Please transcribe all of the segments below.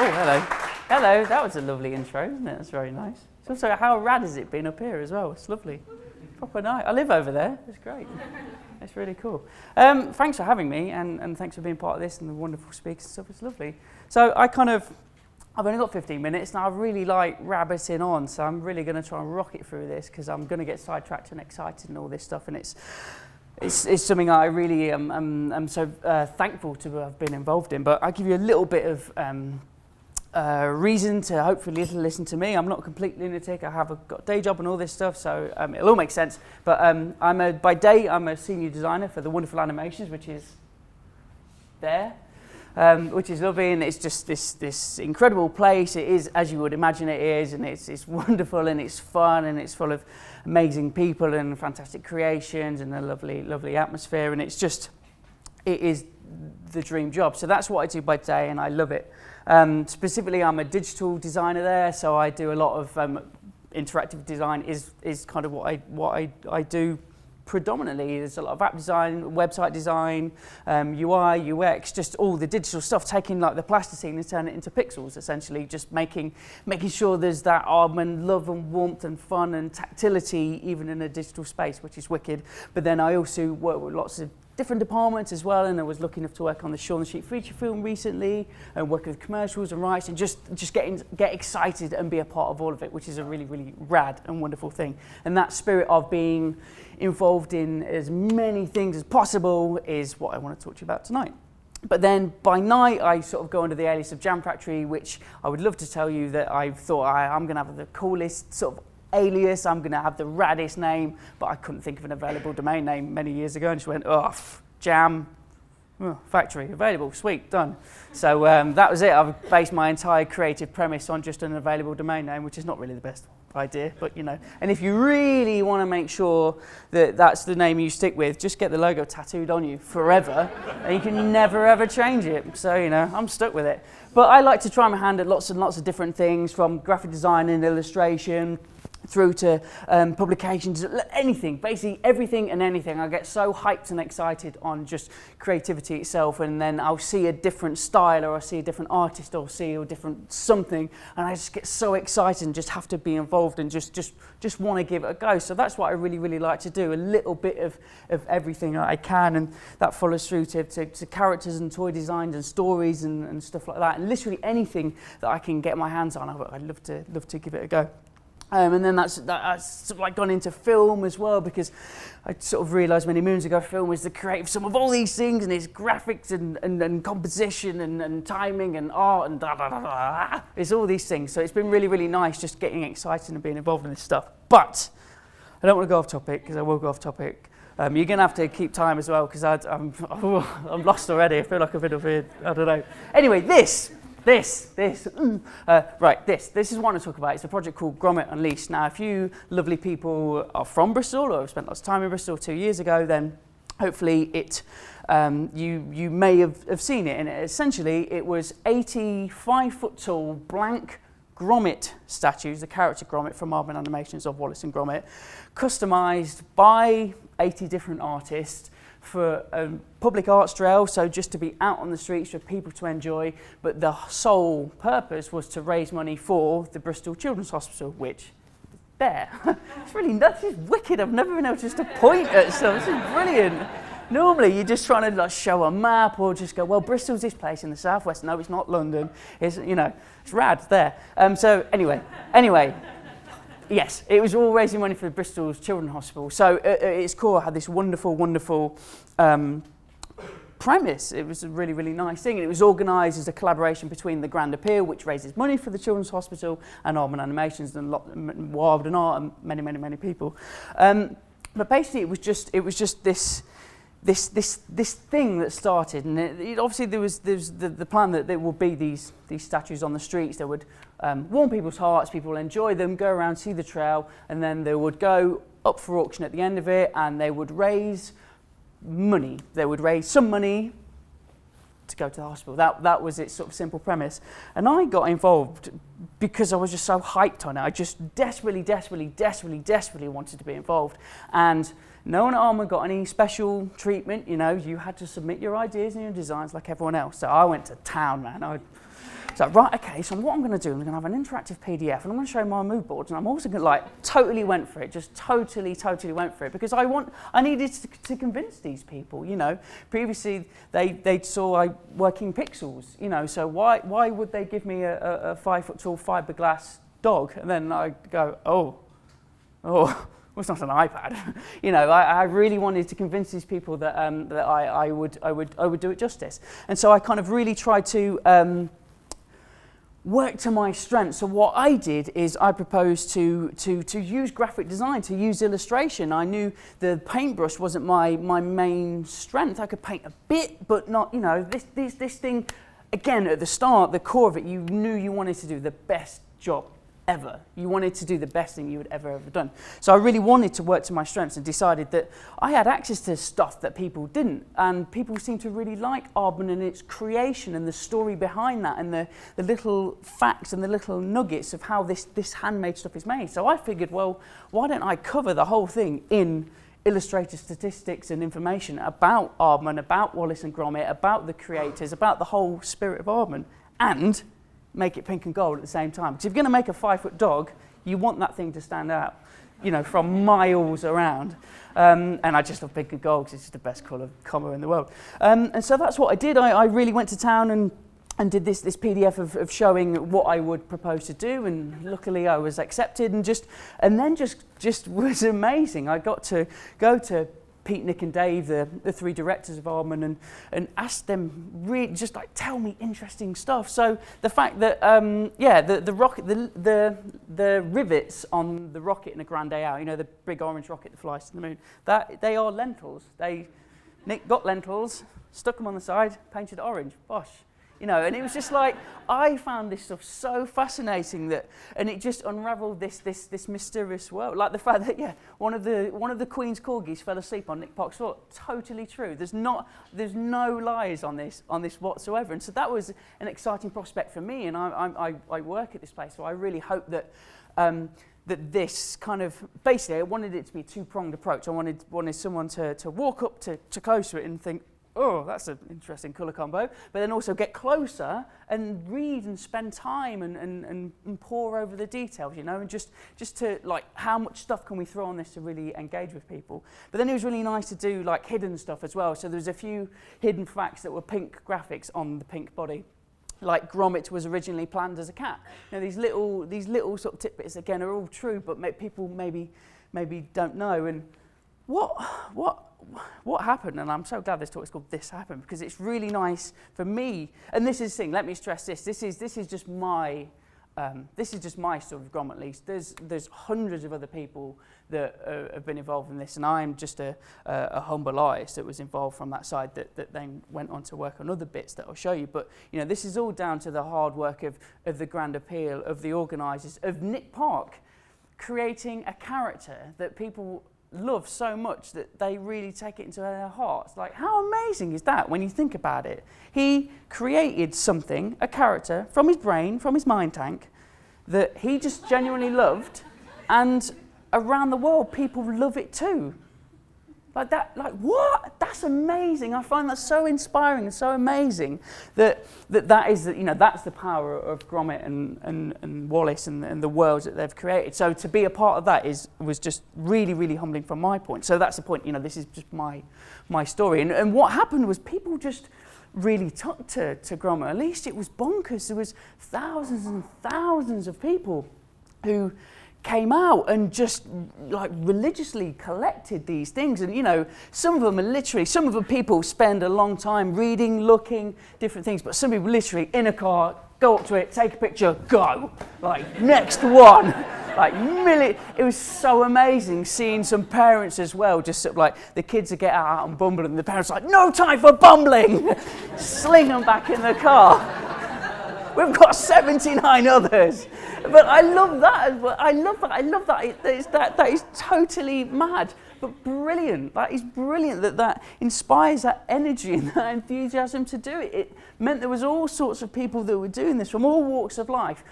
Oh, hello. Hello, that was a lovely intro, isn't it? That's very nice. It's also, how rad has it been up here as well? It's lovely. Proper night. I live over there. It's great. It's really cool. Thanks for having me, and thanks for being part of this and the wonderful speakers and stuff. It's lovely. So I've only got 15 minutes, and I really like rabbiting on, so I'm really going to try and rocket through this because I'm going to get sidetracked and excited and all this stuff, and it's something I really am so thankful to have been involved in. But I'll give you a little bit of reason to hopefully listen to me. I'm not a complete lunatic. I have got a day job and all this stuff, so it'll all make sense. But by day, I'm a senior designer for the Wonderful Animations, which is there. Which is lovely, and it's just this incredible place. It is, as you would imagine it is, and it's wonderful, and it's fun, and it's full of amazing people and fantastic creations and a lovely atmosphere, and it is the dream job. So that's what I do by day, and I love it. Specifically, I'm a digital designer there, so I do a lot of interactive design is kind of what I do. Predominantly, there's a lot of app design, website design, UI, UX, just all the digital stuff, taking like the plasticine and turning it into pixels, essentially, just making sure there's that Aardman love and warmth and fun and tactility, even in a digital space, which is wicked. But then I also work with lots of different departments as well, and I was lucky enough to work on the Shaun the Sheep feature film recently, and work with commercials and rights, and just get excited and be a part of all of it, which is a really, really rad and wonderful thing. And that spirit of being involved in as many things as possible is what I want to talk to you about tonight. But then by night, I sort of go under the alias of Jam Factory, which I would love to tell you that I thought I'm going to have the coolest sort of alias, I'm going to have the raddest name, but I couldn't think of an available domain name many years ago, and just went, Jam Factory, available, sweet, done. So that was it. I've based my entire creative premise on just an available domain name, which is not really the best idea, but you know. And if you really want to make sure that that's the name you stick with, just get the logo tattooed on you forever, and you can never ever change it. So, you know, I'm stuck with it. But I like to try my hand at lots and lots of different things, from graphic design and illustration through to publications, anything, basically everything and anything. I get so hyped and excited on just creativity itself, and then I'll see a different style, or I'll see a different artist, or see a different something, and I just get so excited and just have to be involved and just want to give it a go. So that's what I really, really like to do, a little bit of everything I can, and that follows through to characters and toy designs and stories and stuff like that, and literally anything that I can get my hands on, I'd love to give it a go. And then that's sort of like gone into film as well, because I sort of realised many moons ago film is the creative sum of all these things, and it's graphics and composition and timing and art and it's all these things. So it's been really, really nice just getting excited and being involved in this stuff. But I don't want to go off topic, because I will go off topic. You're going to have to keep time as well, because I'm lost already. I feel like I've been up here, I don't know. Anyway, This is what I want to talk about. It's a project called Grommet Unleashed. Now, if you lovely people are from Bristol or have spent lots of time in Bristol 2 years ago, then hopefully you may have seen it. And essentially, it was 85-foot tall blank Grommet statues, the character Grommet from Aardman Animations of Wallace and Grommet, customised by 80 different artists for a public arts trail, so just to be out on the streets for people to enjoy, but the sole purpose was to raise money for the Bristol Children's Hospital, which there. This is wicked. I've never been able just to point at stuff. This is brilliant. Normally you're just trying to like show a map or just go, well, Bristol's this place in the southwest. No, it's not London. It's, you know, it's rad there. So anyway. Yes, it was all raising money for Bristol's Children's Hospital. So at its core, it had this wonderful premise. It was a really, really nice thing. And it was organised as a collaboration between the Grand Appeal, which raises money for the Children's Hospital, and Aardman Animations, and Wild and Art, and many people. But basically, it was just this thing that started, and obviously there was the plan that there would be these statues on the streets that would warm people's hearts, people will enjoy them, go around, see the trail, and then they would go up for auction at the end of it, and they would raise money. They would raise some money to go to the hospital. That was its sort of simple premise. And I got involved because I was just so hyped on it. I just desperately wanted to be involved. And no one at Aardman got any special treatment. You know, you had to submit your ideas and your designs like everyone else. So I went to town, man. So right, okay, so what I'm going to do, I'm going to have an interactive PDF and I'm going to show my mood boards, and I'm also going to totally went for it, just totally went for it, because I needed to convince these people, you know. Previously they saw I working pixels, you know, so why would they give me a 5 foot tall fiberglass dog, and then I go, oh, well, it's not an iPad. You know, I really wanted to convince these people that that I would do it justice, and so I kind of really tried to work to my strengths. So what I did is I proposed to use graphic design, to use illustration. I knew the paintbrush wasn't my main strength. I could paint a bit, but not, you know, this thing, again, at the start, the core of it, you knew you wanted to do the best job ever. You wanted to do the best thing you had ever done. So I really wanted to work to my strengths and decided that I had access to stuff that people didn't, and people seemed to really like Aardman and its creation and the story behind that, and the little facts and the little nuggets of how this handmade stuff is made. So I figured, well, why don't I cover the whole thing in illustrated statistics and information about Aardman, about Wallace and Gromit, about the creators, about the whole spirit of Aardman, and make it pink and gold at the same time. Because if you're going to make a 5 foot dog, you want that thing to stand out, you know, from miles around. And I just love pink and gold because it's just the best colour combo in the world. And so that's what I did. I really went to town and did this PDF of showing what I would propose to do, and luckily I was accepted, and then just was amazing. I got to go to Pete, Nick and Dave, the three directors of Aardman, and asked them really just tell me interesting stuff. So the fact that the rocket, the rivets on the rocket in a Grand Day Out, you know, the big orange rocket that flies to the moon, that they are lentils. Nick got lentils, stuck them on the side, painted orange. Bosh. You know, and it was just I found this stuff so fascinating and it just unravelled this mysterious world. Like the fact that one of the Queen's corgis fell asleep on Nick Park's foot. Totally true. There's no lies on this whatsoever. And so that was an exciting prospect for me. And I work at this place, so I really hope that that this kind of, basically, I wanted it to be a two-pronged approach. I wanted someone to walk up to close to it and think, oh, that's an interesting colour combo, but then also get closer and read and spend time and pore over the details, you know, and just to, how much stuff can we throw on this to really engage with people. But then it was really nice to do, hidden stuff as well. So there was a few hidden facts that were pink graphics on the pink body. Like Gromit was originally planned as a cat. You know, these little sort of tidbits, again, are all true, but people maybe don't know. And what happened, and I'm so glad this talk is called This Happened, because it's really nice for me, and this is the thing, let me stress this is just my story of Gromit, at least. There's hundreds of other people that have been involved in this, and I'm just a humble artist that was involved from that side that then went on to work on other bits that I'll show you. But you know, this is all down to the hard work of the grand appeal, of the organisers, of Nick Park creating a character that people love so much that they really take it into their hearts. How amazing is that when you think about it? He created something, a character, from his brain, from his mind tank, that he just genuinely loved, and around the world people love it too. What? That's amazing. I find that so inspiring and so amazing that is, you know, that's the power of Gromit and Wallace and the worlds that they've created. So to be a part of that was just really, really humbling from my point. So that's the point, you know, this is just my story. And what happened was people just really took to Gromit. At least it was bonkers. There was thousands and thousands of people who came out and just religiously collected these things. And you know, some of them people spend a long time reading, looking, different things, but some people literally in a car, go up to it, take a picture, go, next one. It was so amazing seeing some parents as well, just sort of the kids would get out and bumble, and the parents no time for bumbling, sling them back in the car. We've got 79 others. But I love that as well. I love that. That is totally mad, but brilliant. That is brilliant that inspires that energy and that enthusiasm to do it. It meant there was all sorts of people that were doing this from all walks of life.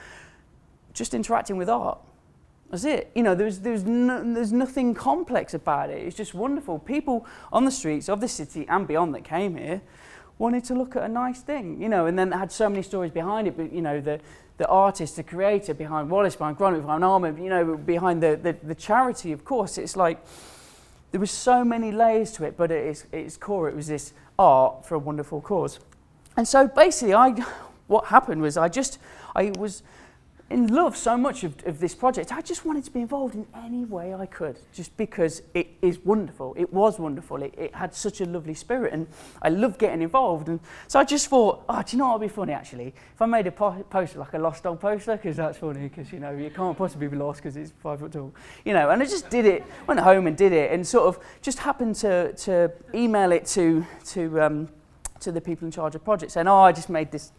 just interacting with art. That's it. You know, there's nothing complex about it. It's just wonderful. People on the streets of the city and beyond that came here wanted to look at a nice thing, you know, and then it had so many stories behind it. But you know, the artist, the creator behind Wallace, behind Gromit, behind Aardman, you know, behind the charity. Of course, it's like there was so many layers to it. But at its core, it was this art for a wonderful cause. And so basically, what happened was I was in love so much of this project. I just wanted to be involved in any way I could, just because it is wonderful. It was wonderful. It had such a lovely spirit, and I loved getting involved. And so I just thought, oh, do you know what would be funny, actually? If I made a poster, like a lost dog poster, because that's funny, because, you know, you can't possibly be lost because it's 5 foot tall. You know, and I just did it, went home and did it, and sort of just happened to email it to the people in charge of projects, saying, oh, I just made this,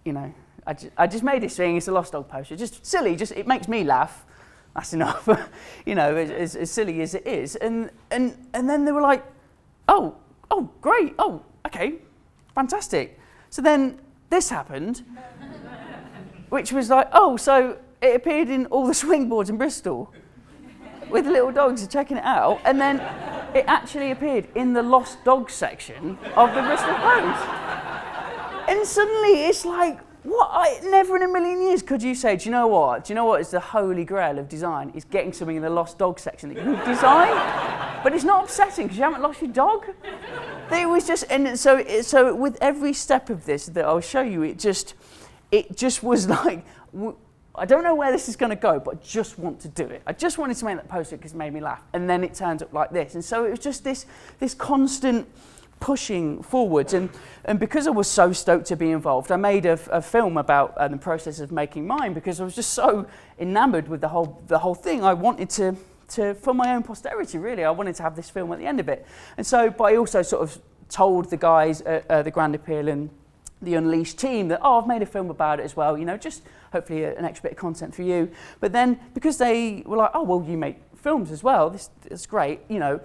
you know, I just made this thing. It's a lost dog poster. Just silly. It makes me laugh. That's enough. You know, as silly as it is. And then they were like, oh, great. Oh, okay, fantastic. So then this happened, which was like, oh, so it appeared in all the swing boards in Bristol with little dogs checking it out, and then it actually appeared in the lost dog section of the Bristol Post. And suddenly it's like, what? Never in a million years could you say, do you know what? Do you know what is the holy grail of design? Is getting something in the lost dog section that you can design. But it's not upsetting because you haven't lost your dog. It was just, and so with every step of this that I'll show you, it just was like, I don't know where this is going to go, but I just want to do it. I just wanted to make that poster because it made me laugh. And then it turns up like this. And so it was just this constant pushing forwards, and because I was so stoked to be involved, I made a film about the process of making mine, because I was just so enamoured with the whole thing. I wanted to for my own posterity, really, I wanted to have this film at the end of it. And so, but I also sort of told the guys at the Grand Appeal and the Unleashed team that, oh, I've made a film about it as well, you know, just hopefully an extra bit of content for you. But then, because they were like, oh, well, you make films as well, this is great, you know,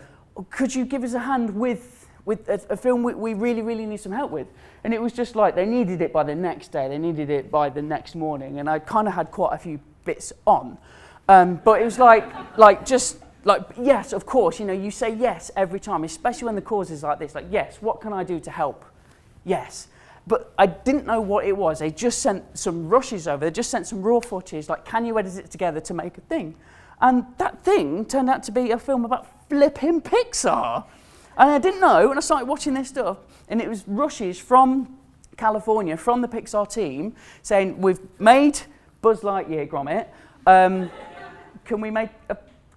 could you give us a hand with a film we really, really need some help with? And it was just like, they needed it by the next day, they needed it by the next morning, and I kind of had quite a few bits on. But it was like yes, of course, you know, you say yes every time, especially when the cause is like this, like, yes, what can I do to help? Yes. But I didn't know what it was. They just sent some rushes over, they just sent some raw footage, like, can you edit it together to make a thing? And that thing turned out to be a film about flipping Pixar. And I didn't know, and I started watching this stuff, and it was rushes from California, from the Pixar team, saying, we've made Buzz Lightyear, Gromit,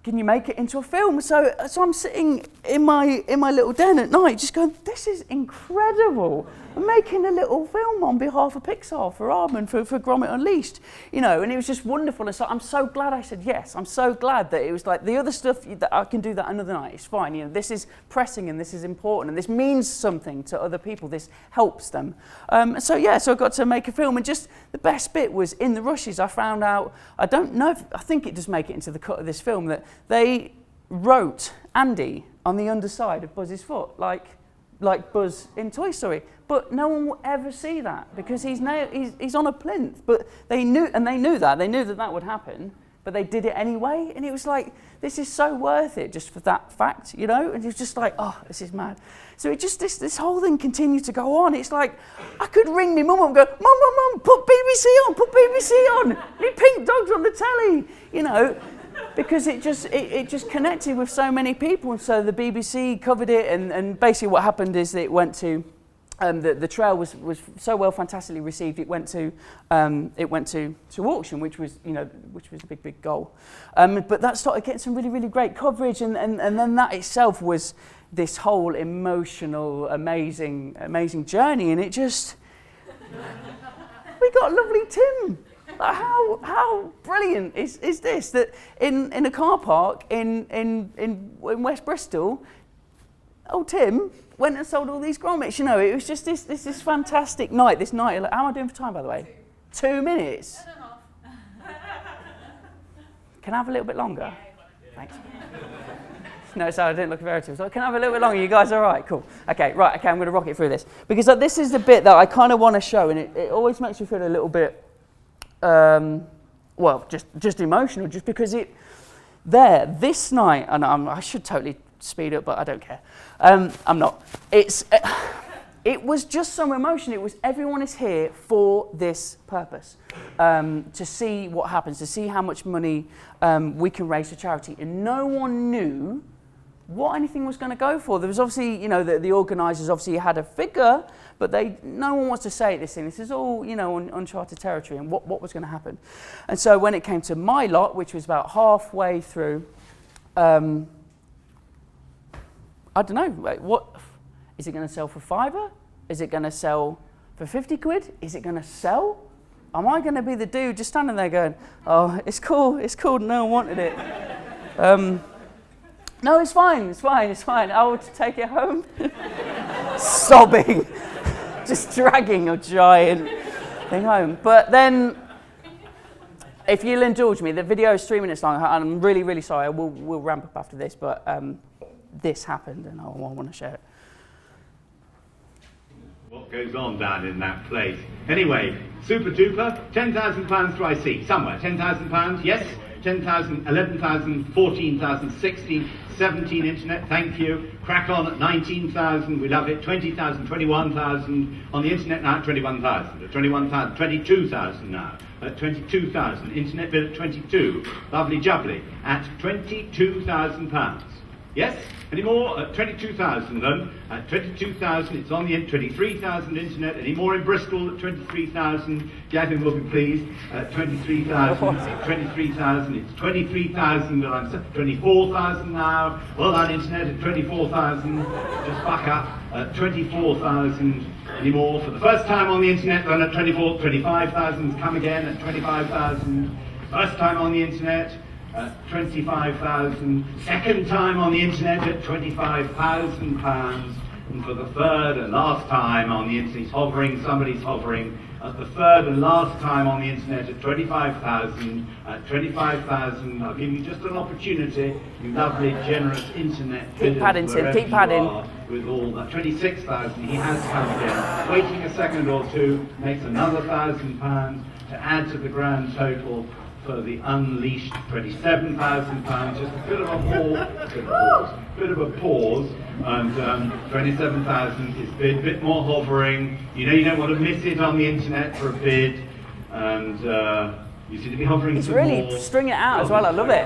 can you make it into a film? So I'm sitting in my little den at night just going, this is incredible. I'm making a little film on behalf of Pixar for Aardman, for Gromit Unleashed, you know, and it was just wonderful. And so I'm so glad I said yes. I'm so glad that it was like the other stuff that I can do that another night. It's fine. You know, this is pressing and this is important and this means something to other people. This helps them. So I got to make a film, and just the best bit was in the rushes. I found out, I don't know I think it does make it into the cut of this film, that they wrote Andy on the underside of Buzz's foot, like Buzz in Toy Story. But no one will ever see that because he's on a plinth. But they knew that would happen, but they did it anyway. And it was like, this is so worth it just for that fact, you know? And it was just like, oh, this is mad. So it just, this whole thing continued to go on. It's like, I could ring my mum up and go, Mum, put BBC on. Need pink dogs on the telly, you know? Because it just connected with so many people, and so the BBC covered it, and basically what happened is that it went to the trail was so well, fantastically received. It went to auction, which was a big goal. But that started getting some really, really great coverage, and then that itself was this whole emotional, amazing journey, and it just we got lovely Tim. How brilliant is this, that in a car park in West Bristol, old Tim went and sold all these grommets. You know, it was just this fantastic night. This night, how am I doing for time, by the way? 2 minutes. Can I have a little bit longer? Thanks. No, sorry, I didn't look very too. So can I have a little bit longer? You guys all right? Cool. Okay, I'm going to rock it through this, because this is the bit that I kind of want to show, and it always makes me feel a little bit well, just emotional, just because this night, and I should totally speed up, but I don't care. I'm not. It was just some emotion. It was everyone is here for this purpose, to see what happens, to see how much money we can raise for charity. And no one knew what anything was going to go for. There was obviously, you know, the organisers obviously had a figure, but no one wants to say this thing. This is all, you know, uncharted territory and what was going to happen. And so when it came to my lot, which was about halfway through, I don't know, what is it going to sell for £5? Is it going to sell for 50 quid? Is it going to sell? Am I going to be the dude just standing there going, oh, it's cool, no one wanted it. No, it's fine. I will take it home. Sobbing, just dragging a giant thing home. But then, if you'll indulge me, the video is 3 minutes long, and I'm really, really sorry. We'll ramp up after this, but this happened, and I want to share it. What goes on down in that place? Anyway, super duper, £10,000 do I see? Somewhere, £10,000, yes? 10,000, 11,000, 14,000, 16, 17 internet, thank you. Crack on at 19,000, we love it. 20,000, 21,000. On the internet now at 21,000. At 21,000, 22,000 now. At 22,000. Internet bill at 22. Lovely jubbly. At £22,000. Yes? Any more? At 22,000 then. At 22,000, it's on the 23,000 internet. Any more in Bristol at 23,000? Gavin will be pleased. At 23,000, 23,000, it's 23,000, and I'm 24,000 now. Well done, internet at 24,000. Just buck up. At 24,000. Any more for the first time on the internet? Then at 25,000, come again at 25,000. First time on the internet. 25,000, second time on the internet at £25,000, and for the third and last time on the internet, somebody's hovering, at the third and last time on the internet at 25,000, at 25,000, I'll give you just an opportunity, you lovely, generous internet. Keep padding, Tim, keep padding. With all that, 26,000, he has come again, waiting a second or two, makes another £1,000 to add to the grand total. For the unleashed £27,000, just a bit of a pause, and 27,000 is a bit more hovering. You know you don't want to miss it on the internet for a bid, and you seem to be hovering. It's really more. stringing it out as well. I love it.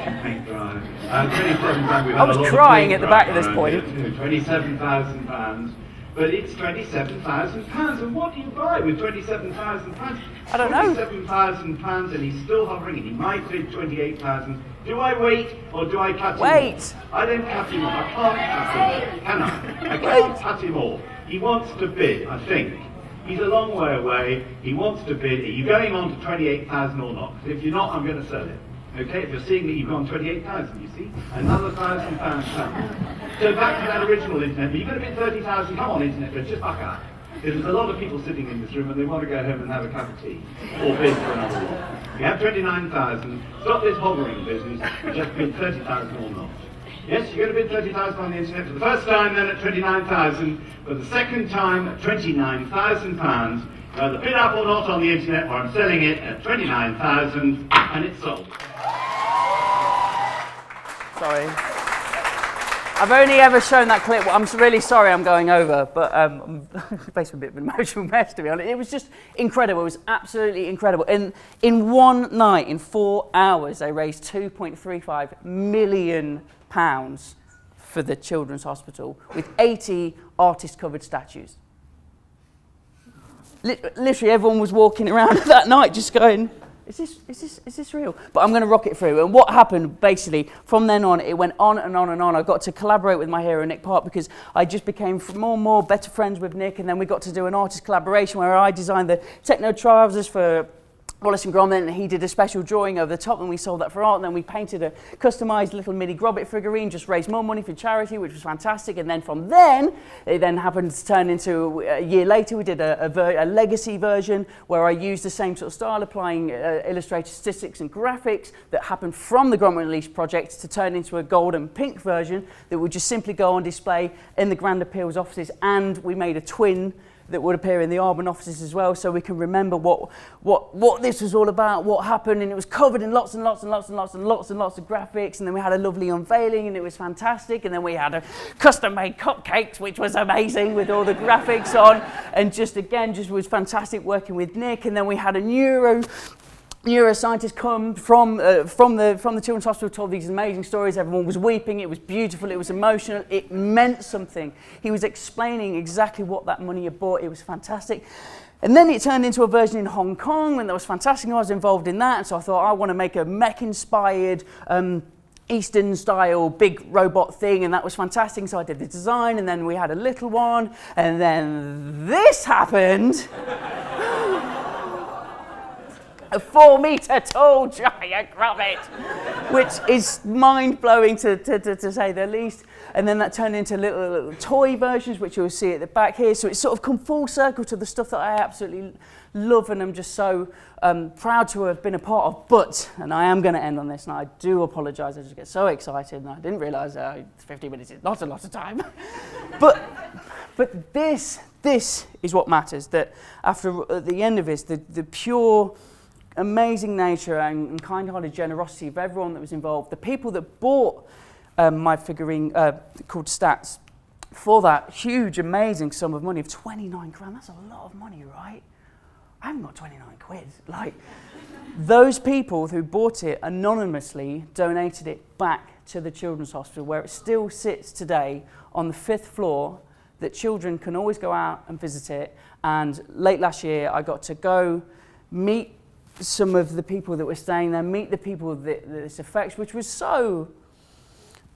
I was crying at the back at this point. £27,000. But it's £27,000, and what do you buy with £27,000? I don't know. £27,000, and he's still hovering, and he might bid 28,000. Do I wait, or do I cut him off? I don't cut him off. I can't cut him off, can I? I can't cut him off. He wants to bid, I think. He's a long way away. He wants to bid. Are you going on to 28,000 or not? If you're not, I'm going to sell it. Okay, if you're seeing that you've gone 28,000, you see? Another £1,000 come. So back to that original internet, but you've got to bid 30,000, come on internet, but just buck up. There's a lot of people sitting in this room and they want to go home and have a cup of tea, or bid for another one. You have 29,000, stop this hovering business, just bid 30,000 or not. Yes, you're going to bid 30,000 on the internet for the first time, then at 29,000, for the second time at £29,000. The bid up or not on the internet, or I'm selling it at 29,000, and it's sold. Sorry. I've only ever shown that clip. I'm really sorry I'm going over, but I'm basically a bit of an emotional mess, to be honest. It was just incredible. It was absolutely incredible. And in one night, in 4 hours, they raised £2.35 million for the Children's Hospital with 80 artist-covered statues. Literally, everyone was walking around that night just going, is this real? But I'm going to rock it through. And what happened, basically, from then on, it went on and on and on. I got to collaborate with my hero, Nick Park, because I just became more and more better friends with Nick, and then we got to do an artist collaboration where I designed the techno trousers for Wallace and Gromit, and he did a special drawing over the top, and we sold that for art, and then we painted a customised little mini Grobbit figurine, just raised more money for charity, which was fantastic. And then from then, it then happened to turn into, a year later, we did a legacy version where I used the same sort of style, applying illustrated statistics and graphics that happened from the Gromit Release project to turn into a gold and pink version that would just simply go on display in the Grand Appeals offices. And we made a twin that would appear in the Aardman offices as well, so we can remember what this was all about, what happened, and it was covered in lots of graphics, and then we had a lovely unveiling, and it was fantastic, and then we had a custom-made cupcakes, which was amazing with all the graphics on, and just was fantastic working with Nick, and then we had a neuroscientist come from the Children's Hospital, told these amazing stories. Everyone was weeping. It was beautiful. It was emotional. It meant something. He was explaining exactly what that money had bought. It was fantastic. And then it turned into a version in Hong Kong, and that was fantastic. I was involved in that, and so I thought I want to make a mech-inspired Eastern-style big robot thing, and that was fantastic. So I did the design, and then we had a little one, and then this happened. A 4-meter tall giant rabbit, which is mind-blowing to say the least. And then that turned into little toy versions, which you'll see at the back here. So it's sort of come full circle to the stuff that I absolutely love, and I'm just so proud to have been a part of. But, and I am going to end on this, and I do apologise, I just get so excited, and I didn't realise 50 minutes is not a lot of time. but this is what matters, that at the end of this, the pure amazing nature and kind-hearted generosity of everyone that was involved, the people that bought my figurine called Stats for that huge, amazing sum of money of 29 grand. That's a lot of money, right? I haven't got 29 quid. Like, those people who bought it anonymously donated it back to the Children's Hospital, where it still sits today on the 5th floor, that children can always go out and visit it. And late last year, I got to go meet some of the people that were staying there, meet the people that this affects, which was so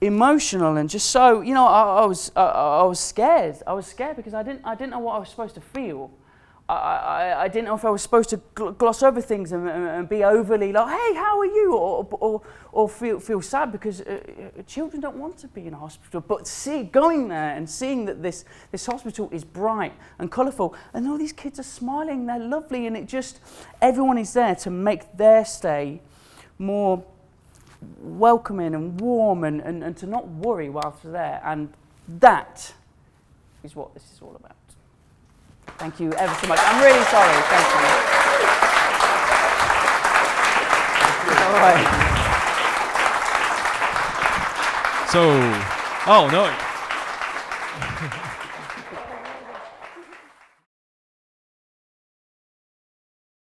emotional and just so, you know, I was scared. I was scared because I didn't know what I was supposed to feel. I didn't know if I was supposed to gloss over things and be overly like, hey, how are you? Or feel sad because children don't want to be in a hospital. But going there and seeing that this hospital is bright and colourful, and all these kids are smiling, they're lovely, and everyone is there to make their stay more welcoming and warm and to not worry whilst they're there. And that is what this is all about. Thank you ever so much. I'm really sorry. Thank you. All right. So, oh no.